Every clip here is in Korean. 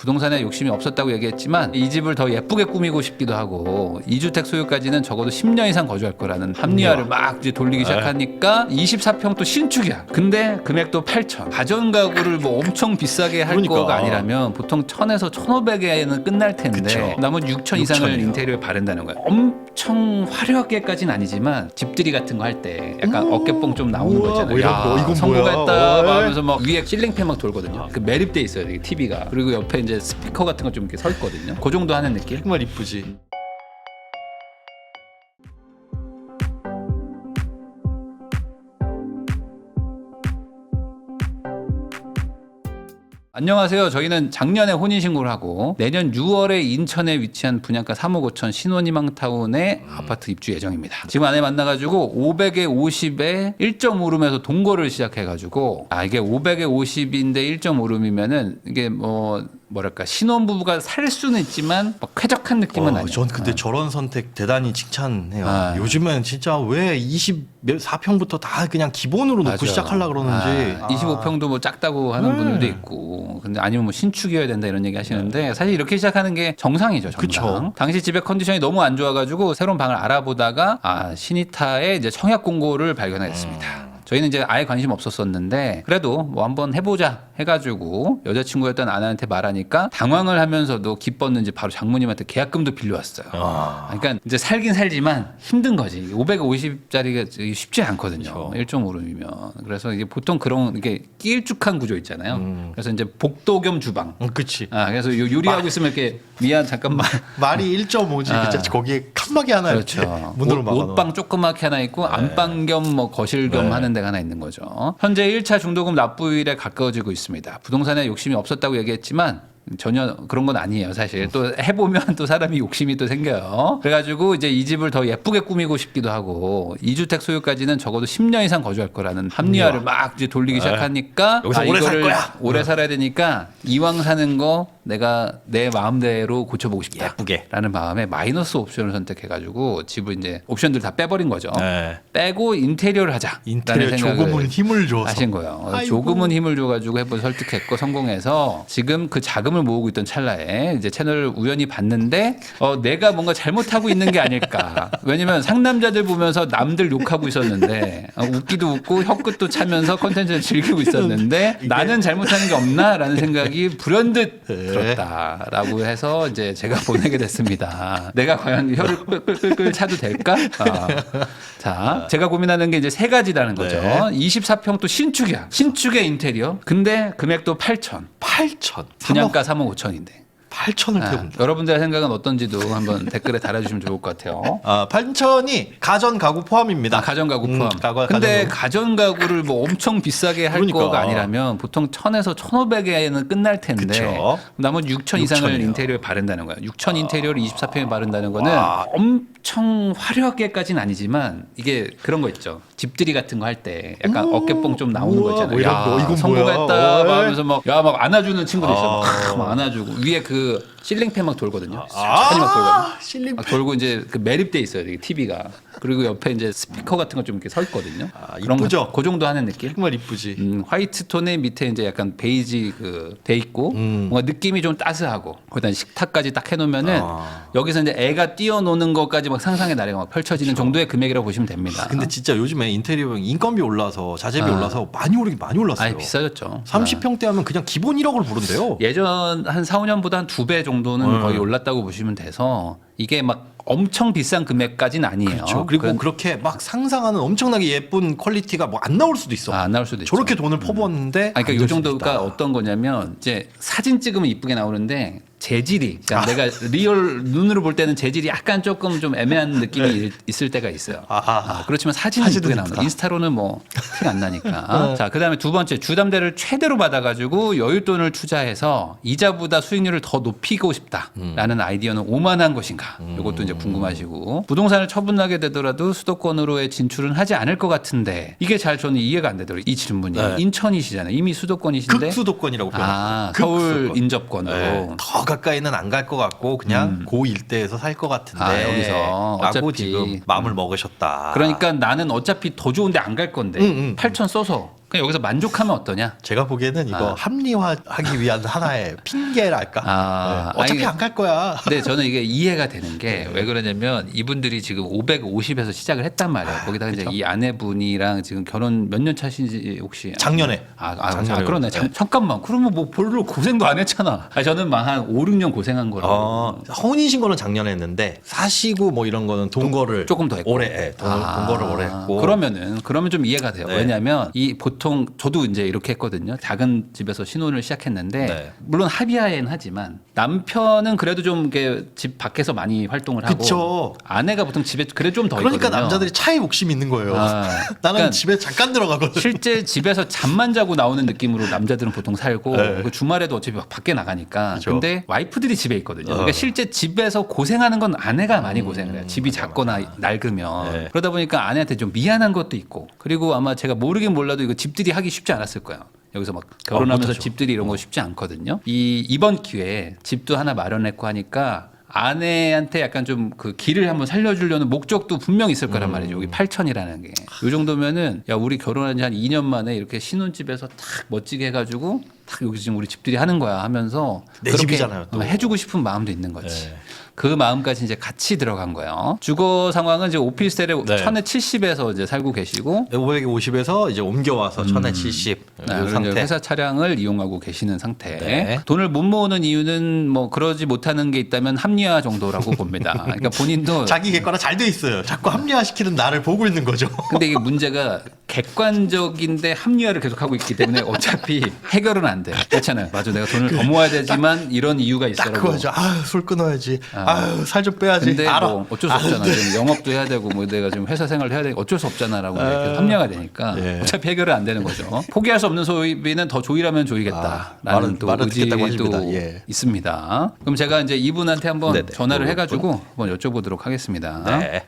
부동산에 욕심이 없었다고 얘기했지만 이 집을 더 예쁘게 꾸미고 싶기도 하고 2주택 소유까지는 적어도 10년 이상 거주할 거라는 합리화를 막 이제 돌리기 시작하니까 24평 또 신축이야. 근데 금액도 8천. 가전 가구를 뭐 엄청 비싸게 할 그러니까. 거가 아니라면 보통 1,000에서 1,500에는 끝날 텐데 그쵸. 남은 6천 이상을 6,000이요. 인테리어에 바른다는 거야. 엄청 화려하게까지는 아니지만 집들이 같은 거 할 때 약간 어깨뽕 좀 나오는 거 있잖아요. 뭐 이런 거, 이건 성공했다 뭐야? 막 하면서 막 위에 실링팬 막 돌거든요. 그 매립돼 있어요, 이게 TV가. 그리고 옆에 이제 스피커 같은 거 좀 이렇게 서 있거든요. 그 정도 하는 느낌. 정말 이쁘지. 안녕하세요. 저희는 작년에 혼인신고를 하고 내년 6월에 인천에 위치한 분양가 3억 5천 신혼희망타운에 아파트 입주 예정입니다. 지금 아내 만나가지고 500에 50에 1.5룸에서 동거를 시작해가지고 이게 500에 50인데 1.5룸이면은 이게 뭐랄까 신혼부부가 살 수는 있지만 막 쾌적한 느낌은 아니에요. 전 근데 저런 선택 대단히 칭찬해요. 아. 요즘엔 진짜 왜 24평부터 다 그냥 기본으로 놓고 맞아. 시작하려고 그러는지. 25평도 뭐 작다고 하는 분들도 있고 근데 아니면 뭐 신축이어야 된다 이런 얘기 하시는데 사실 이렇게 시작하는 게 정상이죠. 정상. 그쵸. 당시 집의 컨디션이 너무 안 좋아가지고 새로운 방을 알아보다가 시니타에 이제 청약 공고를 발견했습니다. 저희는 이제 아예 관심 없었었는데 그래도 뭐 한번 해보자 해가지고 여자친구였던 아내한테 말하니까 당황을 하면서도 기뻤는지 바로 장모님한테 계약금도 빌려왔어요. 그러니까 이제 살긴 살지만 힘든 거지. 550짜리가 쉽지 않거든요. 1.5룸이면. 그래서 이게 보통 그런 이렇게 길쭉한 구조 있잖아요. 그래서 이제 복도 겸 주방. 그치. 그래서 요리하고 있으면 이렇게 미안 잠깐만. 말이 1.5지. 진짜 거기에 칸막이 하나 그렇죠. 이렇게 문으로 막아. 옷방 조그맣게 하나 있고 안방 겸 뭐 거실 겸 하는 데가 하나 있는 거죠. 현재 1차 중도금 납부일에 가까워지고 있습니다. 부동산에 욕심이 없었다고 얘기했지만 전혀 그런 건 아니에요. 사실 또 해보면 또 사람이 욕심이 또 생겨요. 그래가지고 이제 이 집을 더 예쁘게 꾸미고 싶기도 하고 2주택 소유까지는 적어도 10년 이상 거주할 거라는 합리화를 막 이제 돌리기 시작하니까 여기서 오래 살 이거를 거야. 오래 살아야 되니까 이왕 사는 거 내가 내 마음대로 고쳐보고 싶다. 예쁘게. 라는 마음에 마이너스 옵션을 선택해가지고 집을 이제 옵션들 다 빼버린 거죠. 네. 빼고 인테리어를 하자. 인테리어 조금은 힘을 줘서 하신 거예요. 아이고. 조금은 힘을 줘가지고 해본 설득했고 성공해서 지금 그 자금을 모으고 있던 찰나에 이제 채널을 우연히 봤는데 내가 뭔가 잘못하고 있는 게 아닐까. 왜냐면 상남자들 보면서 남들 욕하고 있었는데 웃기도 웃고 혀끝도 차면서 컨텐츠를 즐기고 있었는데 나는 잘못하는 게 없나라는 생각이 불현듯 들었다라고 해서 이제 제가 보내게 됐습니다. 내가 과연 혀를 끌끌끌 차도 될까? 자, 제가 고민하는 게 이제 세 가지라는 거죠. 24평 또 신축이야. 신축의 인테리어. 근데 금액도 8천. 8천. 분양가 3억 5천인데. 8천을 태운다. 여러분들의 생각은 어떤지도 한번 댓글에 달아주시면 좋을 것 같아요. 8천이 가전 가구 포함입니다. 가전 가구 포함. 가전 근데 가구. 가전 가구를 뭐 엄청 비싸게 할 그러니까. 거가 아니라면 보통 1,000에서 1,500에는 끝날 텐데 그쵸. 남은 6천 이상을 6,000이요. 인테리어에 바른다는 거야. 6천 인테리어를 24평에 바른다는 거는 와. 엄청 화려하게까지는 아니지만 이게 그런 거 있죠. 집들이 같은 거 할 때 약간 어깨뽕 좀 나오는 거 우와, 있잖아요. 뭐 이런 거, 이건 성공했다 뭐야? 막 하면서 막 안아주는 친구도 있어. 막 안아주고 위에 그 실링팬 막 돌거든요. 천천히 막 돌거든요. 실링. 막 돌고 이제 그 매립돼 있어요, 이게 TV가. 그리고 옆에 이제 스피커 같은 거 좀 이렇게 서 있거든요. 이쁘죠? 그 정도 하는 느낌. 정말 이쁘지. 화이트 톤에 밑에 이제 약간 베이지 돼 있고 뭔가 느낌이 좀 따스하고 거기다 식탁까지 딱 해놓으면은 여기서 이제 애가 뛰어노는 것까지 막 상상의 나래가 막 펼쳐지는 정도의 금액이라고 보시면 됩니다. 근데 진짜 요즘에 인테리어 인건비 올라서 자재비 올라서 많이 오르긴 많이 올랐어요. 비싸졌죠. 30평대 하면 그냥 기본 1억을 부른대요. 예전 한 4, 5년보다 한 2배 정도는 거의 올랐다고 보시면 돼서 이게 막 엄청 비싼 금액까지는 아니에요. 그렇죠. 그리고 그렇게 막 상상하는 엄청나게 예쁜 퀄리티가 뭐 안 나올 수도 있어. 안 나올 수도 있죠. 저렇게 돈을 퍼부었는데 그러니까 안 이 될 수도 정도가 있다. 어떤 거냐면 이제 사진 찍으면 이쁘게 나오는데 재질이 그러니까 내가 리얼 눈으로 볼 때는 재질이 약간 조금 좀 애매한 느낌이 있을 때가 있어요. 그렇지만 사진은 이쁘게 나옵니다. 인스타로는 뭐 티가 안 나니까. 자, 그다음에 두 번째 주담대를 최대로 받아가지고 여윳돈을 투자해서 이자보다 수익률을 더 높이고 싶다라는 아이디어는 오만한 것인가? 이것도 이제 궁금하시고 부동산을 처분하게 되더라도 수도권으로의 진출은 하지 않을 것 같은데 이게 잘 저는 이해가 안 되더라고요. 이 질문이 인천이시잖아요. 이미 수도권이신데 극수도권이라고 표현합니다. 서울 극수도권. 인접권으로. 네. 더 가까이는 안 갈 것 같고 그냥 고 일대에서 살 것 같은데 여기서 라고 어차피 지금 마음을 먹으셨다. 그러니까 나는 어차피 더 좋은데 안 갈 건데 8천 써서 그냥 여기서 만족하면 어떠냐? 제가 보기에는 이거 합리화하기 위한 하나의 핑계랄까. 네. 어차피 아니, 안 갈 거야. 근데 저는 이게 이해가 되는 게 왜 그러냐면 이분들이 지금 550에서 시작을 했단 말이에요. 거기다가 이제 이 아내분이랑 지금 결혼 몇 년 차신지 혹시 작년에. 작년에 그러네. 잠깐만. 그러면 뭐 별로 고생도 안 했잖아. 저는 막 한 5, 6년 고생한 거라고. 혼인신고는 작년에 했는데 사시고 뭐 이런 거는 동거를 조금 더 했고. 올해 동거를 올해 했고. 그러면 좀 이해가 돼요. 네. 왜냐하면 이 보통 저도 이제 이렇게 했거든요. 작은 집에서 신혼을 시작했는데 네. 물론 합의하에는 하지만 남편은 그래도 좀 이렇게 집 밖에서 많이 활동을 하고 그쵸. 아내가 보통 집에 그래 좀 더 그러니까 있거든요. 남자들이 차에 욕심이 있는 거예요. 나는 그러니까 집에 잠깐 들어가거든. 실제 집에서 잠만 자고 나오는 느낌으로 남자들은 보통 살고 네. 그 주말에도 어차피 막 밖에 나가니까. 그쵸. 근데 와이프들이 집에 있거든요. 그러니까 실제 집에서 고생하는 건 아내가 많이 고생을 해요. 집이 작거나 낡으면. 네. 그러다 보니까 아내한테 좀 미안한 것도 있고. 그리고 아마 제가 모르긴 몰라도 이거 집들이 하기 쉽지 않았을 거예요. 여기서 막 결혼하면서 못하죠. 집들이 이런 거 쉽지 않거든요. 이번 기회에 집도 하나 마련했고 하니까 아내한테 약간 좀 그 길을 한번 살려주려는 목적도 분명 있을 거란 말이죠. 여기 8천이라는 게. 이 정도면은 야 우리 결혼한 지 한 2년 만에 이렇게 신혼집에서 탁 멋지게 해가지고 탁 여기 지금 우리 집들이 하는 거야 하면서 내 그렇게 집이잖아요, 또. 해주고 싶은 마음도 있는 거지. 네. 그 마음까지 이제 같이 들어간 거예요. 주거 상황은 이제 오피스텔에 네. 1070에서 이제 살고 계시고 550에서 이제 옮겨와서 1070 그리고 상태. 이제 회사 차량을 이용하고 계시는 상태. 네. 돈을 못 모으는 이유는 뭐 그러지 못하는 게 있다면 합리화 정도라고 봅니다. 그러니까 본인도 자기 객관화 잘 돼 있어요. 자꾸 합리화시키는 나를 보고 있는 거죠. 근데 이게 문제가 객관적인데 합리화를 계속하고 있기 때문에 어차피 해결은 안 돼. 그렇잖아요. 맞아. 내가 돈을 더 모아야 되지만 이런 이유가 딱 있어라고. 그거죠. 술 끊어야지. 살 좀 빼야지. 근데 알아. 뭐 어쩔 수 없잖아. 지금 영업도 해야 되고 뭐 내가 지금 회사 생활을 해야 되고 어쩔 수 없잖아라고 이렇게 합리화가 되니까 예. 어차피 해결은 안 되는 거죠. 포기할 수 없는 소비는 더 조이라면 조이겠다라는 말은 또 듣겠다고 의지도 하십니다. 예. 있습니다. 그럼 제가 이제 이분한테 한번 네네. 전화를 해가지고 한번 여쭤보도록 하겠습니다. 네.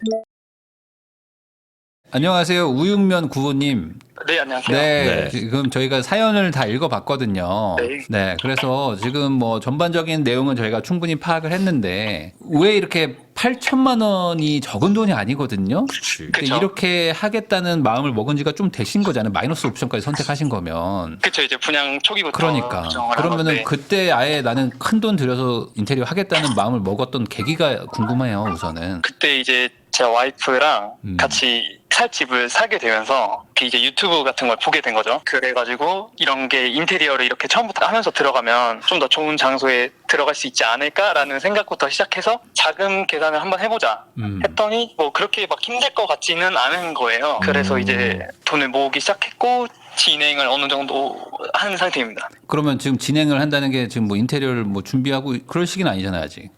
안녕하세요, 우육면 구호님. 네, 안녕하세요. 네, 네. 지금 저희가 사연을 다 읽어봤거든요. 네. 그래서 지금 뭐 전반적인 내용은 저희가 충분히 파악을 했는데 왜 이렇게 8천만 원이 적은 돈이 아니거든요. 근데 그쵸. 이렇게 하겠다는 마음을 먹은 지가 좀 되신 거잖아요. 마이너스 옵션까지 선택하신 거면. 그쵸, 이제 분양 초기부터 그러니까 결정을 한 그러면은 건데. 그때 아예 나는 큰 돈 들여서 인테리어 하겠다는 마음을 먹었던 계기가 궁금해요. 우선은. 그때 이제 제 와이프랑 음. 같이 살 집을 사게 되면서 그 이제 유튜브 같은 걸 보게 된 거죠. 그래가지고 이런 게 인테리어를 이렇게 처음부터 하면서 들어가면 좀 더 좋은 장소에 들어갈 수 있지 않을까라는 생각부터 시작해서 자금 계산을 한번 해보자 했더니 뭐 그렇게 막 힘들 것 같지는 않은 거예요. 그래서 이제 돈을 모으기 시작했고 진행을 어느 정도 한 상태입니다. 그러면 지금 진행을 한다는 게 지금 뭐 인테리어를 뭐 준비하고 그럴 시기는 아니잖아요, 아직.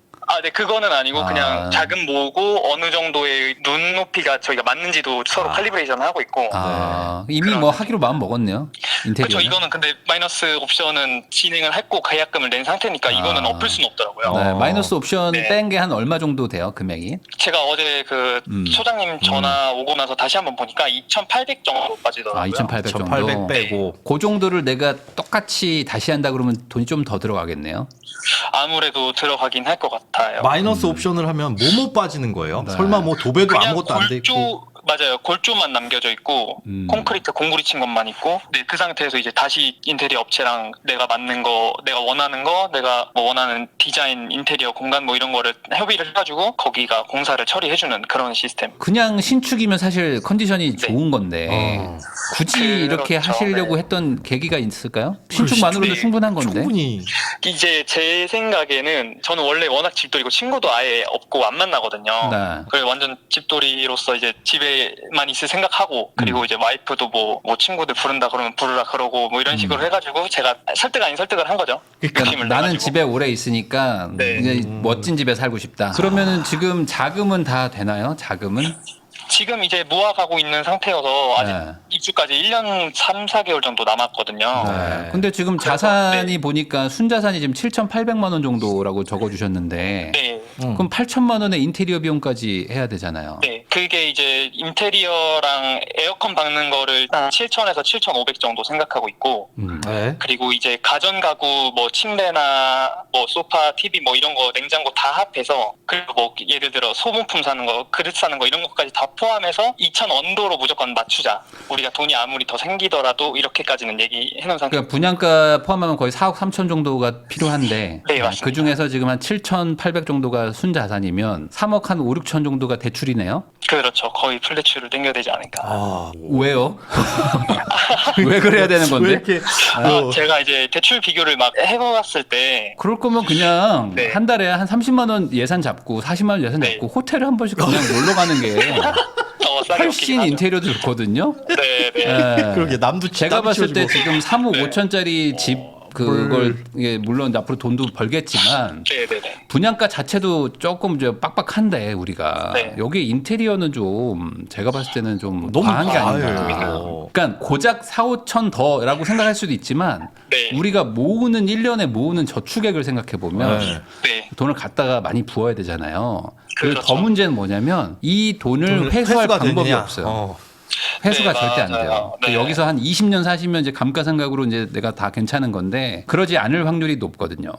네, 그거는 아니고 아. 그냥 자금 모으고 어느 정도의 눈높이가 저희가 맞는지도 서로 칼리브레이션을 하고 있고. 이미 그런 뭐 하기로 마음 먹었네요. 인테리어. 그렇죠. 이거는 근데 마이너스 옵션은 진행을 했고 계약금을 낸 상태니까 이거는 엎을 수는 없더라고요. 네, 마이너스 옵션 네. 뺀 게 한 얼마 정도 돼요, 금액이? 제가 어제 그 소장님 전화 오고 나서 다시 한번 보니까 2,800 정도 빠지더라고요. 2,800 정도. 1,800 빼고. 그 정도를 내가 똑같이 다시 한다 그러면 돈이 좀 더 들어가겠네요. 아무래도 들어가긴 할 것 같아요. 마이너스 옵션을 하면 뭐뭐 빠지는 거예요? 네. 설마 뭐 도배도 그냥 아무것도 안 돼 있고. 맞아요. 골조만 남겨져 있고 콘크리트 공구리 친 것만 있고 네, 그 상태에서 이제 다시 인테리어 업체랑 내가 맞는 거, 내가 원하는 거, 내가 뭐 원하는 디자인, 인테리어 공간 뭐 이런 거를 협의를 해가지고 거기가 공사를 처리해주는 그런 시스템. 그냥 신축이면 사실 컨디션이 좋은 건데 굳이 이렇게 그렇죠. 하시려고 네. 했던 계기가 있을까요? 신축만으로도 충분한 건데. 충분히. 이제 제 생각에는 저는 원래 워낙 집돌이고 친구도 아예 없고 안 만나거든요. 네. 그래서 완전 집돌이로서 이제 집에만 있을 생각하고 그리고 이제 와이프도 뭐 친구들 부른다 그러면 부르라 그러고 뭐 이런 식으로 해가지고 제가 설득 아닌 설득을 한 거죠. 그러니까 욕심을 나는 내가지고. 집에 오래 있으니까 네. 그냥 멋진 집에 살고 싶다. 그러면은 지금 자금은 다 되나요? 자금은? 지금 이제 모아가고 있는 상태여서 아직 네. 입주까지 1년 3, 4개월 정도 남았거든요. 네. 근데 지금 그래서, 자산이 보니까 순자산이 지금 7,800만 원 정도라고 적어주셨는데 네. 그럼 8천만 원의 인테리어 비용까지 해야 되잖아요. 네, 그게 이제 인테리어랑 에어컨 박는 거를 한 7,000에서 7,500 정도 생각하고 있고, 네. 그리고 이제 가전 가구 뭐 침대나 뭐 소파, TV 뭐 이런 거 냉장고 다 합해서, 그리고 뭐 예를 들어 소모품 사는 거, 그릇 사는 거 이런 것까지 다 포함해서 2,000 언더로 무조건 맞추자. 우리가 돈이 아무리 더 생기더라도 이렇게까지는 얘기해 놓은 상태. 그러니까 분양가 포함하면 거의 4억 3천 정도가 필요한데 네, 맞습니다. 그 중에서 지금 한 7,800 정도가 순자산이면 3억 한 5, 6천 정도가 대출이네요. 그렇죠. 거의 풀대출을 땡겨야 되지 않을까. 아, 왜요? 왜 그래야 되는 왜 건데? 이렇게 제가 이제 대출 비교를 막 해봤을 때, 그럴 거면 그냥 네. 한 달에 한 30만 원 예산 잡고 40만 원 예산 네. 잡고 호텔을 한 번씩 그냥 놀러 가는 게 싸게 훨씬 먹긴 하죠. 인테리어도 좋거든요. 네, 네. 예. 그러게 남도 제가 땀이 봤을 때 치워지고. 지금 3억 네. 5천짜리 집 그걸 이게 물론 앞으로 돈도 벌겠지만 네, 네, 네. 분양가 자체도 조금 저 빡빡한데 우리가 네. 여기 인테리어는 좀 제가 봤을 때는 좀 너무 과한 게 아닌가. 과해요. 그러니까 고작 4, 5천 더라고 생각할 수도 있지만 네. 우리가 모으는 1년에 모으는 저축액을 생각해 보면 네. 네. 돈을 갖다가 많이 부어야 되잖아요. 그리고 그렇죠. 더 문제는 뭐냐면 이 돈을 회수할 회수가 방법이 되느냐? 없어요. 회수가 네, 절대 안 맞아요. 돼요. 네. 여기서 한 20년 사시면 이제 감가상각으로 이제 내가 다 괜찮은 건데 그러지 않을 확률이 높거든요.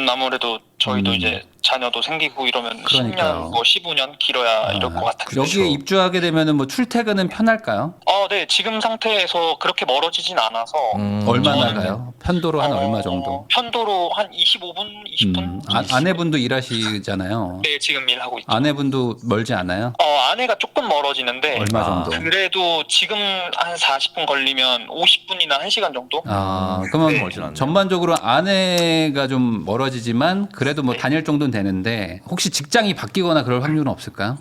아무래도 저희도 이제 자녀도 생기고 이러면 그러니까요. 10년, 뭐 15년 길어야 이럴 것 같아요. 여기에 입주하게 되면은 뭐 출퇴근은 편할까요? 네. 지금 상태에서 그렇게 멀어지진 않아서 얼마나 저는- 가요? 편도로 한 얼마 정도? 편도로 한 25분, 20분? 아내분도 일하시잖아요. 네, 지금 일하고 있죠. 아내분도 멀지 않아요? 아내가 조금 멀어지는데 얼마 정도? 그래도 지금 한 40분 걸리면 50분이나 1시간 정도? 그러면 네. 멀진 않네요. 전반적으로 아내가 좀 멀어지지만 그래도 뭐 다닐 정도는 되는데 혹시 직장이 바뀌거나 그럴 확률은 없을까요?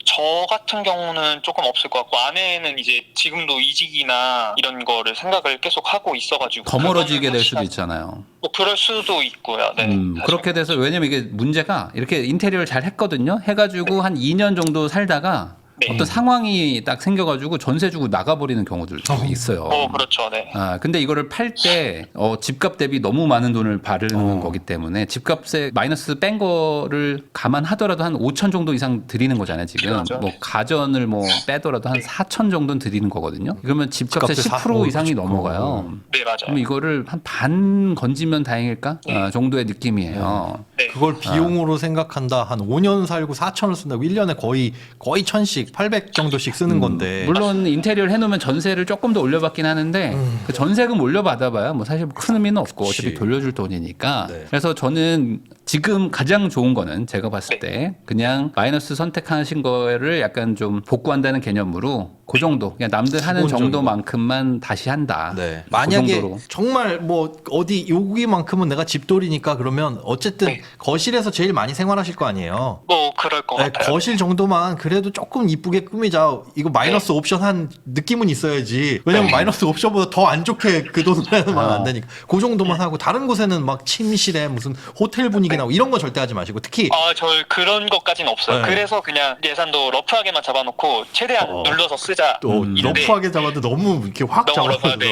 저 같은 경우는 조금 없을 것 같고, 아내는 이제 지금도 이직이나 이런 거를 생각을 계속 하고 있어가지고 더 멀어지게 그거는 될 수도 사실- 있잖아요. 뭐 그럴 수도 있고요. 네. 사실. 그렇게 돼서 왜냐면 이게 문제가 이렇게 인테리어를 잘 했거든요. 해가지고 한 2년 정도 살다가 네. 어떤 상황이 딱 생겨가지고 전세 주고 나가버리는 경우들도 있어요. 그렇죠. 네. 근데 이거를 팔 때 집값 대비 너무 많은 돈을 바르는 거기 때문에 집값에 마이너스 뺀 거를 감안하더라도 한 5천 정도 이상 드리는 거잖아요. 지금 그렇죠. 뭐 가전을 뭐 빼더라도 한 4천 정도는 드리는 거거든요. 그러면 집값의 집값의 10% 이상이 그렇죠. 넘어가요. 네, 맞아요. 그럼 이거를 한 반 건지면 다행일까 정도의 느낌이에요. 네. 그걸 비용으로 생각한다. 한 5년 살고 4천을 쓴다고 1년에 거의 1,000씩 800 정도씩 쓰는 건데. 물론 인테리어를 해놓으면 전세를 조금 더 올려받긴 하는데 그 전세금 올려받아봐야 뭐 사실 큰 의미는 없고 그치. 어차피 돌려줄 돈이니까. 네. 그래서 저는 지금 가장 좋은 거는 제가 봤을 때 그냥 마이너스 선택하신 거를 약간 좀 복구한다는 개념으로 그 정도 그냥 남들 하는 기본적인 정도만큼만 다시 한다. 네. 그 만약에 정도로. 정말 뭐 어디 여기만큼은 내가 집돌이니까 그러면 어쨌든 네. 거실에서 제일 많이 생활하실 거 아니에요. 뭐 그럴 것 네, 같아요. 거실 정도만 그래도 조금 이쁘게 꾸미자. 이거 마이너스 옵션 한 느낌은 있어야지. 왜냐면 마이너스 옵션보다 더 안 좋게 그 돈을 하면 안 되니까. 그 정도만 하고 다른 곳에는 막 침실에 무슨 호텔 분위기 나고 이런 거 절대 하지 마시고 특히 저 그런 것까지는 없어요. 네. 그래서 그냥 예산도 러프하게만 잡아놓고 최대한 눌러서 쓰자. 또 이런데 러프하게 잡아도 너무 이렇게 확 너무 잡아서 러프하게.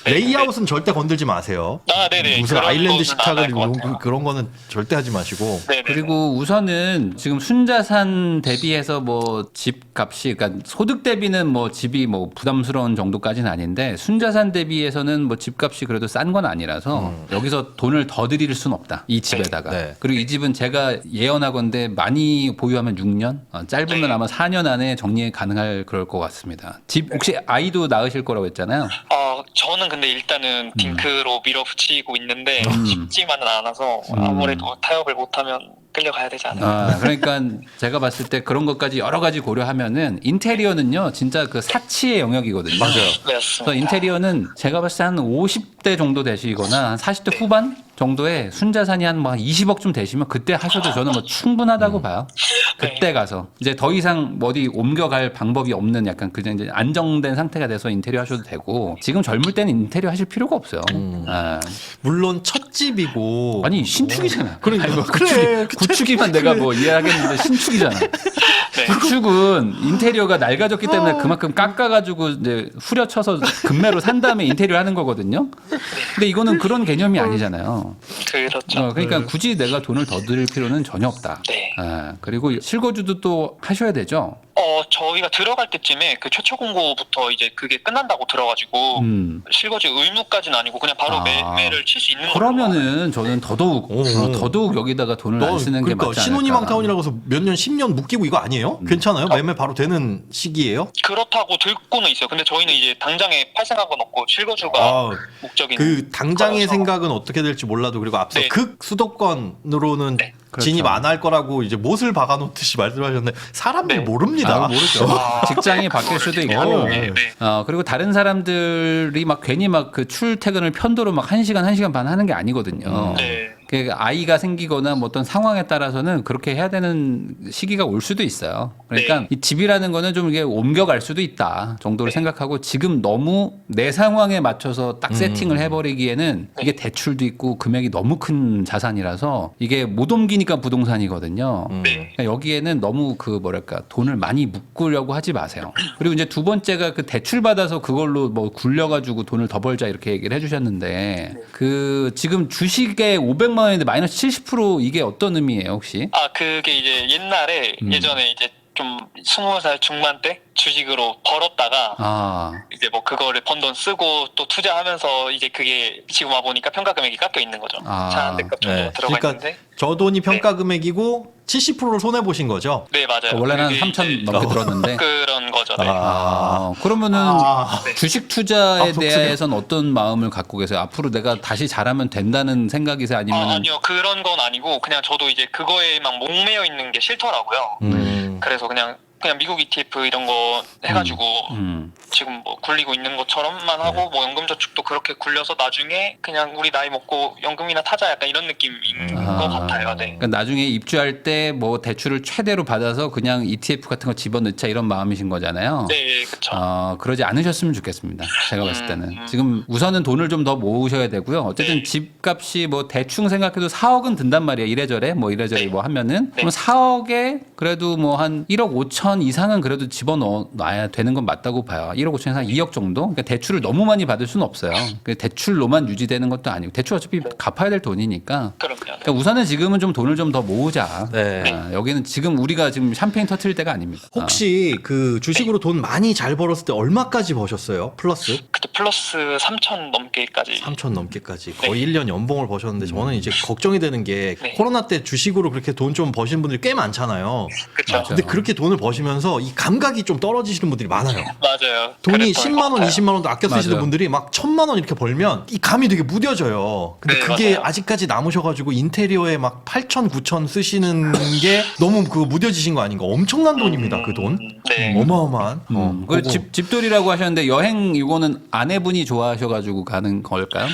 네. 레이아웃은 절대 건들지 마세요. 네네. 무슨 그런 아일랜드 거는 식탁을 안할것 같아요. 그런 거는 절대 하지 마시고. 네네. 그리고 우선은 지금 순자산 대비해서 뭐 집값이 그러니까 소득 대비는 뭐 집이 뭐 부담스러운 정도까지는 아닌데 순자산 대비해서는 뭐 집값이 그래도 싼 건 아니라서 여기서 돈을 더 드릴 수는 없다. 이 집에다가. 네. 그리고 이 집은 제가 예언하건대 많이 보유하면 6년, 짧으면 네. 아마 4년 안에 정리 가능할 그럴 것 같습니다. 집 혹시 아이도 낳으실 거라고 했잖아요. 저는 근데 일단은 딩크로 밀어붙이고 있는데 쉽지만은 않아서 아무래도 타협을 못하면 끌려가야 되지 않을까. 그러니까 제가 봤을 때 그런 것까지 여러 가지 고려하면은 인테리어는요 진짜 그 사치의 영역이거든요. 맞아요. 네, 그래서 맞습니다. 인테리어는 제가 봤을 때 한 50대 정도 되시거나 한 40대 후반 정도에 순자산이 한 뭐 20억쯤 되시면 그때 하셔도 저는 뭐 충분하다고 봐요. 그때 가서 이제 더 이상 어디 옮겨갈 방법이 없는 약간 그냥 이제 안정된 상태가 돼서 인테리어 하셔도 되고 지금 젊을 때는 인테리어 하실 필요가 없어요. 물론 첫 집이고. 아니 신축이잖아. 그러니까. 아니, 뭐 그래. 구축이면 내가 뭐 이해하겠는데 신축이잖아. 구축은 인테리어가 낡아졌기 때문에 그만큼 깎아가지고 이제 후려쳐서 금매로 산 다음에 인테리어 하는 거거든요. 근데 이거는 그런 개념이 아니잖아요. 그렇죠. 그러니까 굳이 내가 돈을 더 드릴 필요는 전혀 없다. 네. 그리고 실거주도 또 하셔야 되죠. 저희가 들어갈 때쯤에 그 최초 공고부터 이제 그게 끝난다고 들어가지고 실거주 의무까지는 아니고 그냥 바로 매매를 칠 수 있는 거예요. 그러면은 저는 더더욱 여기다가 돈을 안 쓰는 게 그러니까 맞지 않을까. 신혼희망타운이라고 해서 몇 년 10년 묶이고 이거 아니에요? 괜찮아요? 매매 바로 되는 시기예요? 그렇다고 듣고는 있어요. 근데 저희는 이제 당장에 팔 생각은 없고 실거주가 아, 목적인 그 당장의 거라서. 생각은 어떻게 될지 몰라도 그리고 앞서 네. 극수도권으로는 네. 진입 그렇죠. 안 할 거라고 이제 못을 박아놓듯이 말씀하셨는데 사람들 네. 모릅니다. 모르죠. 직장이 바뀔 수도 있고. 네. 그리고 다른 사람들이 막 괜히 막 그 출퇴근을 편도로 막 1시간, 1시간 반 하는 게 아니거든요. 네. 그 아이가 생기거나 뭐 어떤 상황에 따라서는 그렇게 해야 되는 시기가 올 수도 있어요. 그러니까 네. 이 집이라는 거는 좀 이게 옮겨갈 수도 있다 정도로 생각하고 지금 너무 내 상황에 맞춰서 딱 세팅을 해버리기에는 이게 대출도 있고 금액이 너무 큰 자산이라서 이게 못 옮기니까 부동산이거든요. 네. 그러니까 여기에는 너무 그 뭐랄까 돈을 많이 묶으려고 하지 마세요. 그리고 이제 두 번째가 그 대출 받아서 그걸로 뭐 굴려가지고 돈을 더 벌자 이렇게 얘기를 해주셨는데 그 지금 주식에 500만 원인데 마이너스 70% 이게 어떤 의미예요 혹시? 그게 이제 옛날에 예전에 이제 좀 20살 중반 때 주식으로 벌었다가 이제 뭐 그거를 번 돈 쓰고 또 투자하면서 이제 그게 지금 와 보니까 평가 금액이 깎여 있는 거죠. 차 한 대값 정도 들어가 그러니까 있는데. 저 돈이 평가 금액이고 70%를 손해 보신 거죠? 네, 맞아요. 원래는 한 그게 3천 이제 넘게 들었는데. 그런 거죠. 네. 그러면은 네. 주식 투자에 속쓰려. 대해서는 어떤 마음을 갖고 계세요? 앞으로 내가 다시 잘하면 된다는 생각이세요? 아니면 아니요. 그런 건 아니고 그냥 저도 이제 그거에만 목매여 있는 게 싫더라고요. 그래서 그냥 미국 ETF 이런 거 해가지고 지금 뭐 굴리고 있는 것처럼만 하고 뭐 연금저축도 그렇게 굴려서 나중에 그냥 우리 나이 먹고 연금이나 타자 약간 이런 느낌인 것 같아요. 네. 그러니까 나중에 입주할 때 뭐 대출을 최대로 받아서 그냥 ETF 같은 거 집어넣자 이런 마음이신 거잖아요. 네, 그렇죠. 그러지 않으셨으면 좋겠습니다. 제가 봤을 때는 지금 우선은 돈을 좀 더 모으셔야 되고요. 어쨌든 네. 집값이 뭐 대충 생각해도 4억은 든단 말이에요. 이래저래 네. 뭐 하면은 네. 그럼 4억에 그래도 뭐 한 1억 5천 이상은 그래도 집어넣어야 되는 건 맞다고 봐요. 1억 5천에서 한 2억 정도. 그러니까 대출을 너무 많이 받을 수는 없어요. 대출로만 유지되는 것도 아니고 대출 어차피 갚아야 될 돈이니까. 그럼요. 그러니까 우선은 지금은 좀 돈을 좀 더 모으자. 네. 여기는 지금 우리가 지금 샴페인 터트릴 때가 아닙니다. 혹시 그 주식으로 돈 많이 잘 벌었을 때 얼마까지 버셨어요? 플러스? 그때 플러스 3천 넘게까지. 3천 넘게까지 거의 1년 연봉을 버셨는데 저는 이제 걱정이 되는 게 네. 코로나 때 주식으로 그렇게 돈 좀 버신 분들이 꽤 많잖아요. 그렇죠. 맞아요. 근데 그렇게 돈을 버시면서 이 감각이 좀 떨어지시는 분들이 많아요. 맞아요. 돈이 그랬던 10만 것 원, 같아요. 20만 원도 아껴 쓰시는 맞아요. 분들이 막 1000만 원 이렇게 벌면 이 감이 되게 무뎌져요. 근데 네, 그게 맞아요. 아직까지 남으셔가지고 인테리어에 막 8천, 9천 쓰시는 게 너무 그 무뎌지신 거 아닌가? 엄청난 돈입니다, 그 돈. 네. 어마어마한. 그 그거. 집돌이라고 하셨는데 여행 이거는 아내분이 좋아하셔가지고 가는 걸까요?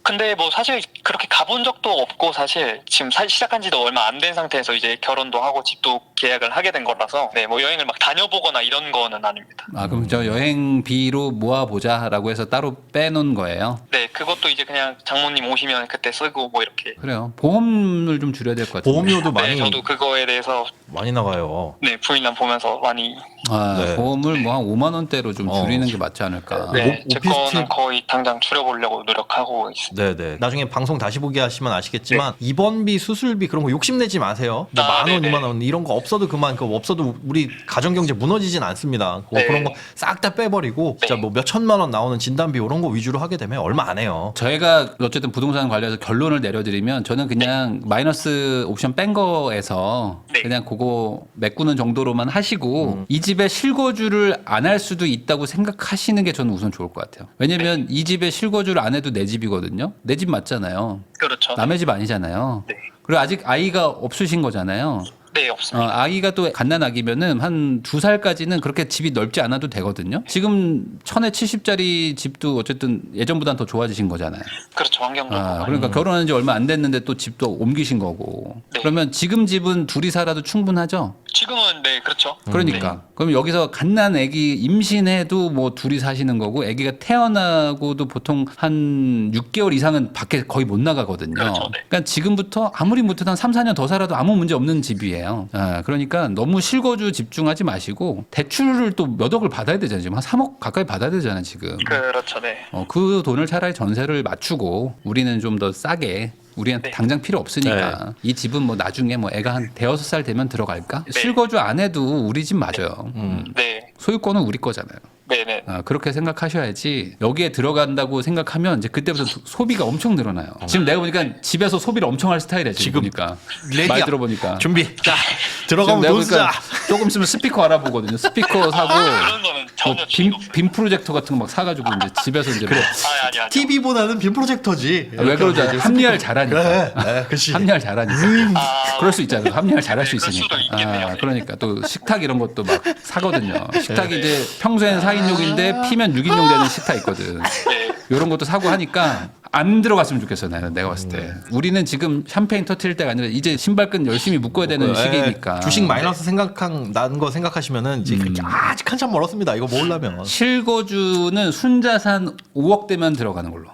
근데 뭐 사실 그렇게 가본 적도 없고 사실 지금 시작한 지도 얼마 안 된 상태에서 이제 결혼도 하고 집도 계약을 하게 된 거라서 네, 뭐 여행을 막 다녀보거나 이런 거는 아닙니다. 그럼 저 여행비로 모아보자라고 해서 따로 빼놓은 거예요? 네, 그것도 이제 그냥 장모님 오시면 그때 쓰고 뭐 이렇게. 그래요. 보험을 좀 줄여야 될 것 같아요. 보험료도 많이 네, 저도 그거에 대해서 많이 나가요. 네, 부인랑 보면서 많이. 네. 보험을 뭐 한 5만 원대로 좀 줄이는 게 맞지 않을까. 네, 제 오피스텔- 거는 거의 당장 줄여보려고 노력하고 있습니다. 네네. 나중에 방송 다시 보기 하시면 아시겠지만 입원비, 수술비 그런 거 욕심내지 마세요. 뭐 만 원, 네네. 2만 원 이런 거 없어도 그만. 그거 없어도 우리 가정경제 무너지진 않습니다. 네. 그런 거 싹 다 빼버리고 진짜 네. 뭐 몇 천만 원 나오는 진단비 이런 거 위주로 하게 되면 얼마 안 해요. 저희가 어쨌든 부동산 관련해서 결론을 내려드리면 저는 그냥 마이너스 옵션 뺀 거에서 네. 그냥 그거 메꾸는 정도로만 하시고 이 집에 실거주를 안 할 수도 있다고 생각하시는 게 저는 우선 좋을 것 같아요. 왜냐면 이 집에 실거주를 안 해도 내 집이거든요. 내 집 맞잖아요. 그렇죠. 남의 집 아니잖아요. 네. 그리고 아직 아이가 없으신 거잖아요. 네, 없습니다. 아이가 또 갓난아기면은 한 2살까지는 그렇게 집이 넓지 않아도 되거든요. 지금 1070짜리 집도 어쨌든 예전보다는 더 좋아지신 거잖아요. 그렇죠. 환경도. 그러니까 결혼한 지 얼마 안 됐는데 또 집도 옮기신 거고. 네. 그러면 지금 집은 둘이 살아도 충분하죠? 지금은 네, 그렇죠. 그러니까 그럼 여기서 갓난 아기 임신해도 뭐 둘이 사시는 거고 아기가 태어나고도 보통 한 6개월 이상은 밖에 거의 못 나가거든요. 그렇죠, 네. 그러니까 지금부터 아무리 못해도 한 3, 4년 더 살아도 아무 문제 없는 집이에요. 그러니까 너무 실거주 집중하지 마시고 대출을 또 몇 억을 받아야 되잖아요. 지금 한 3억 가까이 받아야 되잖아요. 지금. 그렇죠, 네. 그 돈을 차라리 전세를 맞추고 우리는 좀 더 싸게 우리한테 네. 당장 필요 없으니까 이 집은 뭐 나중에 뭐 애가 한 대여섯 살 되면 들어갈까? 실거주 안 해도 우리 집 맞아요. 네. 소유권은 우리 거잖아요. 네네. 그렇게 생각하셔야지 여기에 들어간다고 생각하면 이제 그때부터 소비가 엄청 늘어나요. 지금 내가 보니까 집에서 소비를 엄청 할 스타일이야. 지금 보니까 레디야. 말 들어보니까 준비. 자 지금 들어가면 내가 돈 보니까 쓰자. 조금 있으면 스피커 알아보거든요. 스피커 사고 그런 거는 뭐 전혀 주의가 없어요. 빔 프로젝터 같은 거 막 사가지고 이제 집에서 이제 뭐 아니. TV보다는 빔 프로젝터지. 왜 그러지? 합리화를 잘하니까. 그래, 그렇지. 합리화를 잘하니까. 그럴 수 있잖아요. 합리화를 잘할 수 그럴 수도 있으니까. 있겠네요. 그러니까 또 식탁 이런 것도 막 사거든요. 식탁이 이제 평소엔 4인용인데 피면 6인용 되는 식탁 있거든. 네. 이런 것도 사고 하니까 안 들어갔으면 좋겠어. 내가 봤을 때. 우리는 지금 샴페인 터트릴 때가 아니라 이제 신발끈 열심히 묶어야 되는 시기니까. 주식 마이너스 난 거 생각하시면은 이제 아직 한참 멀었습니다. 이거 모으려면. 실거주는 순자산 5억 대면 들어가는 걸로.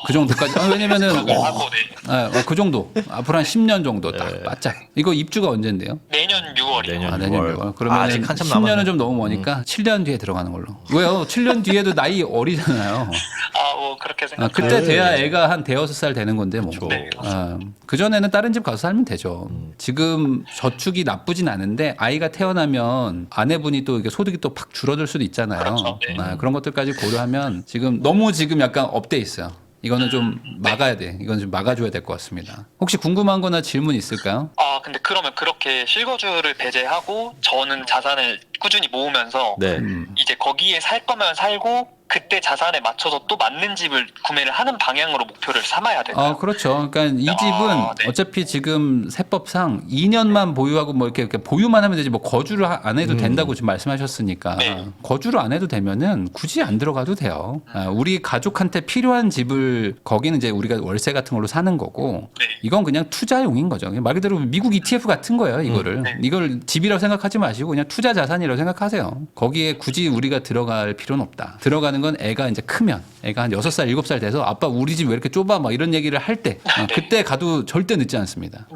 그 정도까지. 왜냐면은 하고 네. 그 정도. 앞으로 한 10년 정도 딱 바짝. 이거 입주가 언젠데요? 내년 6월이요. 내년 6월. 그러면 아직 한참 10년은 남았네. 좀 너무 머니까 7년 뒤에 들어가는 걸로. 왜요? 7년 뒤에도 나이 어리잖아요. 뭐 그렇게 생각. 그때 돼야 애가 한 대여섯 살 되는 건데 뭐. 네. 그 전에는 다른 집 가서 살면 되죠. 지금 저축이 나쁘진 않은데 아이가 태어나면 아내분이 또 이게 소득이 또 팍 줄어들 수도 있잖아요. 그렇죠. 네. 그런 것들까지 고려하면 지금 너무 지금 약간 업돼 있어요. 이거는 좀 막아야 돼. 이건 좀 막아줘야 될 것 같습니다. 혹시 궁금한 거나 질문 있을까요? 근데 그러면 그렇게 실거주를 배제하고 저는 자산을 꾸준히 모으면서 네. 이제 거기에 살 거면 살고 그때 자산에 맞춰서 또 맞는 집을 구매를 하는 방향으로 목표를 삼아야 될까요? 그렇죠. 그러니까 이 집은 네. 어차피 지금 세법상 2년만 보유하고 뭐 이렇게 보유만 하면 되지 뭐 거주를 안 해도 된다고 지금 말씀하셨으니까 네. 거주를 안 해도 되면은 굳이 안 들어가도 돼요. 우리 가족한테 필요한 집을 거기는 이제 우리가 월세 같은 걸로 사는 거고 네. 이건 그냥 투자용인 거죠. 말 그대로 미국 ETF 같은 거예요. 이거를 네. 이걸 집이라고 생각하지 마시고 그냥 투자 자산이라고 생각하세요. 거기에 굳이 우리가 들어갈 필요는 없다. 들어가는 건 애가 이제 크면 애가 한 6살, 7살 돼서 아빠 우리 집 왜 이렇게 좁아 막 이런 얘기를 할 때 그때 가도 절대 늦지 않습니다.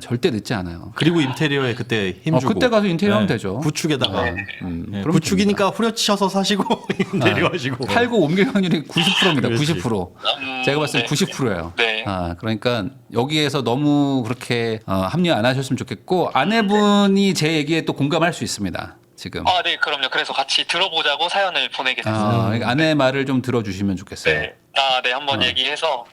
절대 늦지 않아요. 그리고 인테리어에 그때 힘주고. 그때 가서 인테리어 하면 되죠. 구축에다가. 네. 네, 그럼 구축이니까 후려치셔서 사시고 인테리어 하시고. 팔고 옮길 확률이 90%입니다. 그렇지. 90%. 제가 봤을 때 네. 90%예요. 네. 그러니까 여기에서 너무 그렇게 합리화 안 하셨으면 좋겠고 아내분이 제 얘기에 또 공감할 수 있습니다. 지금. 네, 그럼요. 그래서 같이 들어보자고 사연을 보내게 됐어요. 그러니까 아내 말을 좀 들어주시면 좋겠어요. 네. 네, 한번 얘기해서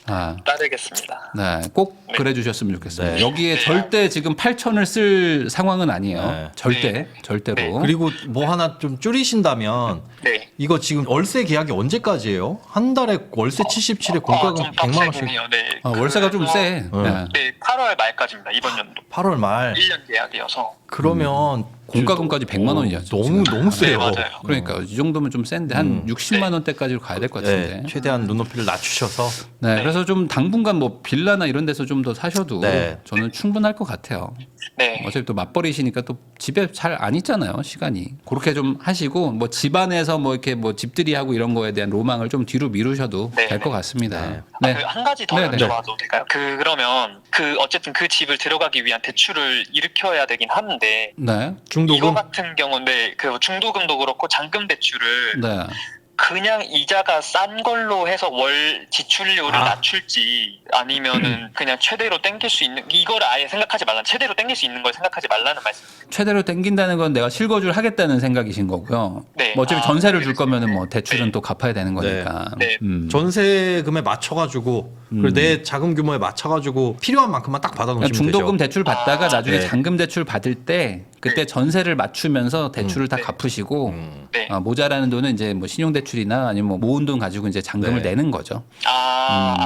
따르겠습니다. 네, 꼭 그래 주셨으면 좋겠어요. 네. 여기에 절대 지금 8천을 쓸 상황은 아니에요. 네. 절대로. 네. 그리고 뭐 하나 좀 줄이신다면 네. 이거 지금 월세 계약이 언제까지예요? 한 달에 월세 77에 공과금 좀 100만 원씩. 빡세긴 해요. 네. 월세가 좀 세. 네. 네, 8월 말까지입니다. 이번 연도. 8월 말. 1년 계약이어서. 그러면 공과금까지 100만 원이죠. 너무 세요. 네, 맞아요. 그러니까 이 정도면 좀 센데 한 60만 원대까지 가야 될 것 같은데. 네, 최대한 눈높이를 낮추셔서. 네, 그래서 좀 당분간 뭐 빌라나 이런 데서 좀 더 사셔도 네. 저는 충분할 것 같아요. 네. 어차피 또 맞벌이시니까 또 집에 잘 안 있잖아요, 시간이. 그렇게 좀 하시고 뭐 집안에서 뭐 이렇게 뭐 집들이 하고 이런 거에 대한 로망을 좀 뒤로 미루셔도 네. 될 것 같습니다. 네. 네. 한 가지 더 네, 네. 여쭤봐도 될까요? 그러면 어쨌든 그 집을 들어가기 위한 대출을 일으켜야 되긴 하는데 네. 이거 중도금. 같은 경우는 그 중도금도 그렇고 잔금 대출을 네. 그냥 이자가 싼 걸로 해서 월 지출료를 낮출지 아니면은 그냥 최대로 땡길 수 있는 이거를 아예 생각하지 말라 최대로 땡길 수 있는 걸 생각하지 말라는 말씀. 최대로 땡긴다는 건 내가 실거주를 하겠다는 생각이신 거고요. 네. 뭐 어차피 전세를 줄 거면은 뭐 대출은 네. 또 갚아야 되는 거니까. 네. 전세금에 맞춰가지고 그리고 내 자금 규모에 맞춰가지고 필요한 만큼만 딱 받아놓으시면 그러니까 중도금 되죠. 대출 받다가 나중에 네. 잔금 대출 받을 때 그때 전세를 맞추면서 대출을 다 갚으시고 네. 모자라는 돈은 이제 뭐 신용 대출이나 아니면 뭐 모은 돈 가지고 이제 잔금을 네. 내는 거죠.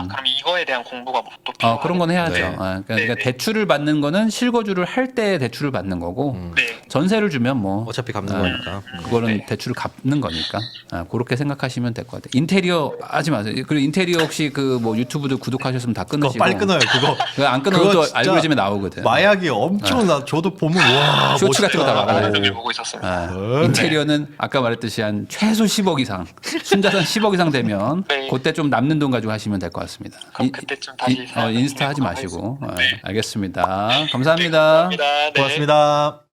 그럼 이거에 대한 공부가 또 그런 건 해야죠. 네. 그러니까 네, 네. 대출을 받는 거는 실거주를 할 때 대출을 받는 거고 네. 전세를 주면 뭐 어차피 갚는 거니까. 그거는 대출을 갚는 거니까 그렇게 생각하시면 될 것 같아요. 인테리어 하지 마세요. 그리고 인테리어 혹시 그 뭐 유튜브도 구독하셨으면 다 그거 끊으시고 빨리 끊어요. 그거 그거 안 끊어도 그거 또 진짜 알고리즘에 나오거든. 마약이 엄청나. 저도 보면 와 쇼츠 같은 거다 멋있다. 막아요. 를 보고 있었습니다. 인테리어는 아까 말했듯이 한 최소 10억 이상, 순자산 10억 이상 되면 네. 그때 좀 남는 돈 가지고 하시면 될 것 같습니다. 그럼 그때쯤 다시 인스타 하지 마시고. 하겠습니다. 알겠습니다. 감사합니다. 감사합니다. 네. 고맙습니다.